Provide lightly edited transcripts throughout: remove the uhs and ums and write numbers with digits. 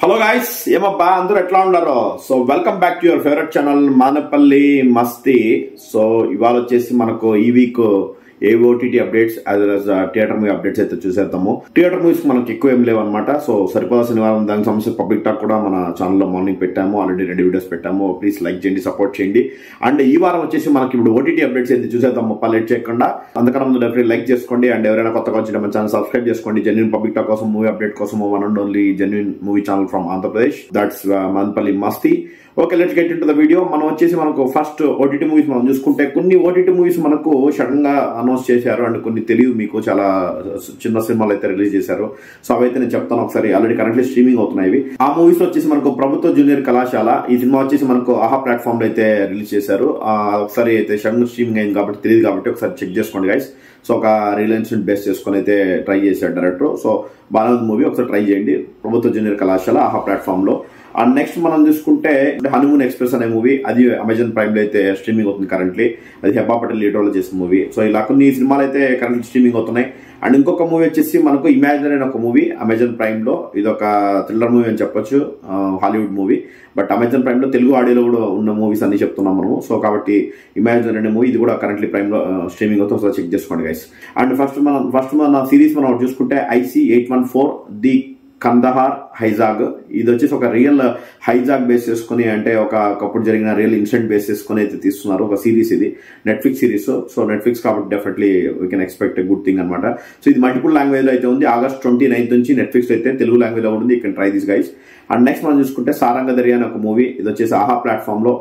Hello guys, ఏమబ్బా అందరూ ఎట్లా ఉన్నారు? So welcome back to your favourite channel Manapalli Masti. So ఇవాళ వచ్చేసి మనకు ఈ వీక్ ఏ OTT updates as well as theatre movie updates అయితే చూసేద్దాము. థియేటర్ మూవీస్ మనకి ఎక్కువ ఏం లేవు అనమాట. సో సరిపోదా శనివారం దానికి సంబంధించిన పబ్లిక్ టాక్ కూడా మన ఛానల్లో మార్నింగ్ పెట్టాము, ఆల్రెడీ 2 వీడియోస్ పెట్టాము. ప్లీజ్ లైక్ చేయండి, సపోర్ట్ చేయండి. అండ్ ఈ వారం వచ్చేసి మనకి ఇప్పుడు ఓటీటీ అప్డేట్స్ అయితే చూసేద్దాం లేట్ చేయకుండా. అందుకని ముందు డెఫినెట్లీ లైక్ చేసుకోండి. అండ్ ఎవరైనా కొత్తగా వచ్చిన మన ఛానల్ సబ్స్క్రైబ్ చేసుకోండి. జెన్యూన్ పబ్లిక్ టాక్ కోసం, మూవీ అప్డేట్ కోసం, one and only genuine movie channel from Andhra Pradesh, that's Manapalli Masti. Okay, let's get into the video. మనం వచ్చేసి మనకు ఫస్ట్ ఓటీటీ మూవీస్ మనం చూసుకుంటే కొన్ని ఓటీటీ మూవీస్ మనకు సడన్ గా అనౌన్స్ చేశారు అండ్ కొన్ని తెలియదు మీకు, చాలా చిన్న సినిమాలు అయితే రిలీజ్ చేశారు. సో అవైతే నేను చెప్తాను ఒకసారి. ఆల్రెడీ కరెంట్లీ స్ట్రీమింగ్ అవుతున్నాయి. ఆ మూవీస్ వచ్చేసి మనకు ప్రభుత్వ జూనియర్ కళాశాల, ఈ సినిమా వచ్చేసి మనకు ఆహా ప్లాట్ఫామ్ లో అయితే రిలీజ్ చేశారు. ఒకసారి అయితే సడన్ స్ట్రీమింగ్ అయింది కాబట్టి తెలియదు కాబట్టి ఒకసారి చెక్ చేసుకోండి గైస్. సో ఒక రియలెన్స్ బేస్ చేసుకుని అయితే ట్రై చేశాడు డైరెక్టర్. సో బాగా మూవీ ఒకసారి ట్రై చేయండి, ప్రభుత్వ జూనియర్ కళాశాల ఆహా ప్లాట్ఫామ్ లో. అండ్ నెక్స్ట్ మనం చూసుకుంటే హనీమూన్ ఎక్స్ప్రెస్ అనే మూవీ, అది అమెజాన్ ప్రైమ్ లో అయితే స్ట్రీమింగ్ అవుతుంది కరెంట్లీ. అది హెబ్బా పటేల్ లీడ్ రోల్ చేసిన మూవీ. సో ఇలా కొన్ని సినిమాలు అయితే కరెంట్లీ స్ట్రీమింగ్ అవుతున్నాయి. అండ్ ఇంకొక మూవీ వచ్చేసి మనకు ఇమాజినరీ అనే ఒక మూవీ అమెజాన్ ప్రైమ్ లో. ఇది ఒక థ్రిల్లర్ మూవీ అని చెప్పొచ్చు, Hollywood movie. But Amazon prime లో తెలుగు ఆడియోలో కూడా ఉన్న మూవీస్ అన్ని చెప్తున్నాం మనము. సో కాబట్టి ఇమాజినరీ అనే మూవీ, ఇది కూడా కరెంట్లీ ప్రైమ్ లో స్ట్రీమింగ్ అవుతుంది. ఒకసారి చెక్ చేసుకోండి గైస్. అండ్ ఫస్ట్ మన సిరీస్ మనం చూసుకుంటే IC-814 ది కందహార్ హైజాగ్. ఇది వచ్చేసి ఒక రియల్ హైజాగ్ బేస్ చేసుకుని, అంటే ఒకప్పుడు జరిగిన రియల్ ఇన్సిడెంట్ బేస్ చేసుకుని అయితే తీస్తున్నారు ఒక సిరీస్. ఇది నెట్ఫ్లిక్స్ సిరీస్. సో నెట్ఫ్లిక్స్ కాబట్టి definitely we can expect good thing అనమాట. సో ఇది మల్టిపుల్ లాంగ్వేజ్ లో అయితే ఉంది. August 29th నుంచి నెట్ఫ్లిక్స్ అయితే తెలుగు లాంగ్వేజ్ లో ఉంటుంది. You can try this guys. And next మనం చూసుకుంటే సారంగదర్య అనే ఒక మూవీ. ఇది వచ్చేసి ఆహా ప్లాట్ఫామ్ లో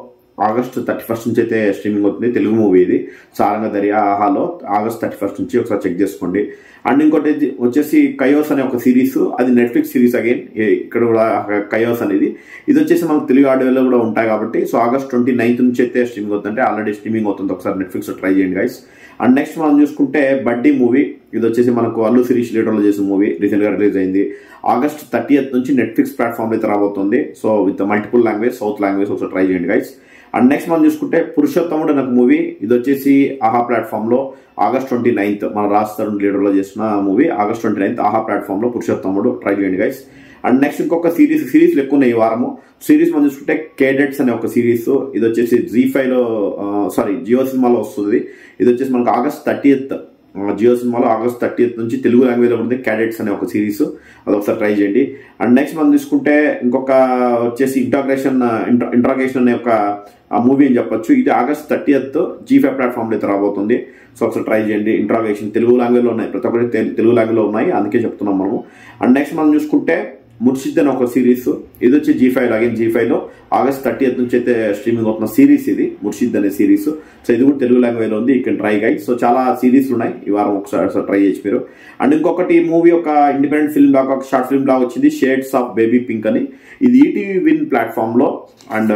August 31st నుంచి అయితే స్ట్రీమింగ్ అవుతుంది. తెలుగు మూవీ ఇది సారంగదర్య ఆహాలో August 31st నుంచి ఒకసారి చెక్ చేసుకోండి. అండ్ ఇంకోటి వచ్చేసి కయోస్ అనే ఒక సిరీస్, అది నెట్ఫ్లిక్స్ సిరీస్ అగైన్. ఇక్కడ కూడా కయోస్ అనేది, ఇది వచ్చేసి మనకు తెలుగు ఆడియోలో కూడా ఉంటాయి కాబట్టి. సో August 29th నుంచి అయితే స్ట్రీమింగ్ అవుతుంది, అంటే ఆల్రెడీ స్ట్రీమింగ్ అవుతుంది. ఒకసారి నెట్ఫ్లిక్స్ లో ట్రై చేయండి గైస్. అండ్ నెక్స్ట్ మనం చూసుకుంటే బడ్డీ మూవీ. ఇది వచ్చేసి మనకు అల్లు శిరీష్ లీడర్లో చేసిన మూవీ, రీసెంట్ గా రిలీజ్ అయింది. August 30th నుంచి నెట్ఫ్లిక్స్ ప్లాట్ఫామ్ అయితే రాబోతుంది. So with multiple language, south language ఒకసారి ట్రై చేయండి గైస్. అండ్ నెక్స్ట్ మనం చూసుకుంటే పురుషోత్తముడు అనే మూవీ. ఇది వచ్చేసి ఆహా ప్లాట్ఫామ్ లో August 29th మన రాజ్ తరుణ్ లీడర్ లో చేసిన మూవీ. August 29th ఆహా ప్లాట్ఫామ్ లో పురుషోత్తముడు ట్రై చేయండి గైస్. అండ్ నెక్స్ట్ ఇంకొక సిరీస్ ఎక్కువ ఉన్నాయి ఈ వారము. సిరీస్ మనం చూసుకుంటే కేడెట్స్ అనే ఒక సిరీస్. ఇది వచ్చేసి Zee5 లో జియో సినిమాలో వస్తుంది. ఇది వచ్చేసి మనకు August 30th జియో సినిమాలో August 30th నుంచి తెలుగు లాంగ్వేజ్ లో ఉంటుంది. క్యాడెట్స్ అనే ఒక సిరీస్, అది ఒకసారి ట్రై చేయండి. అండ్ నెక్స్ట్ మనం చూసుకుంటే ఇంకొక వచ్చేసి ఇంట్రాగేషన్ అనే ఒక మూవీ అని చెప్పొచ్చు. ఇది August 30th Zee5 ప్లాట్ఫామ్ లో అయితే రాబోతుంది. సో ఒకసారి ట్రై చేయండి. ఇంట్రాగేషన్ తెలుగు లాంగ్వేజ్ లో ఉన్నాయి, ప్రతి ఒక్కటి తెలుగు లాంగ్వేజ్ లో ఉన్నాయి, అందుకే చెప్తున్నాం మనము. అండ్ నెక్స్ట్ మనం చూసుకుంటే ముర్షిద్ అనే ఒక సిరీస్. ఇది వచ్చి Zee5 లో August 30th నుంచి అయితే స్ట్రీమింగ్ అవుతున్న సిరీస్ ఇది, ముర్షిద్ అనే సిరీస్. సో ఇది కూడా తెలుగు లాంగ్వేజ్ లో ఉంది, you can try guys. So చాలా సిరీస్ ఉన్నాయి ఈ వారం, ఒకసారి ట్రై చేయొచ్చు మీరు. అండ్ ఇంకొకటి మూవీ, ఒక ఇండిపెండెంట్ ఫిల్మ్ లాగా, ఒక షార్ట్ ఫిల్మ్ లాగా వచ్చింది, షేడ్స్ ఆఫ్ బేబీ పింక్ అని. ఇది ఈటీవీ విన్ ప్లాట్ఫామ్ లో. అండ్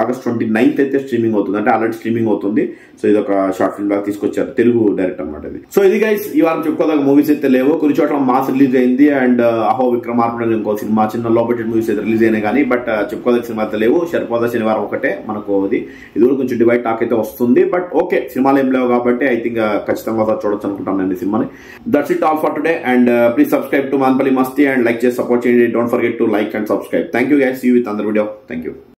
August 29th అయితే స్ట్రీమింగ్ అవుతుంది, అంటే ఆల్రెడీ స్ట్రీమింగ్ అవుతుంది. సో ఇది ఒక షార్ట్ ఫిల్మ్ లాగా తీసుకొచ్చారు, తెలుగు డైరెక్ట్ అనమాట ఇది. సో ఇది గైస్, ఈ వారం చెప్పుకోదగ్గ మూవీస్ అయితే లేవు. కొన్ని చోట్ల మాస్ రిలీజ్ అయింది. అండ్ అహో విక్రమార్పణ ఇంకో సినిమా, చిన్న లో బడ్జెట్ మూవీస్ అయితే రిలీజ్ అయినాయి కానీ, బట్ చెప్పుకోదగ్గ సినిమా అయితే లేవు. సరిపోదా శనివారం ఒకటే మనకు ఇది కూడా కొంచెం డివైడ్ టాక్ అయితే వస్తుంది. బట్ ఓకే, సినిమాలు ఏం లేవు కాబట్టి ఐ థింక్ ఖచ్చితంగా చూడొచ్చు అనుకుంటాను నేను సినిమాని. That's it all for today. And please subscribe to Manapalli Masti and like చేసి సపోర్ట్ చేయండి. Don't forget to like and subscribe. Thank you guys, see you with another video. Thank you.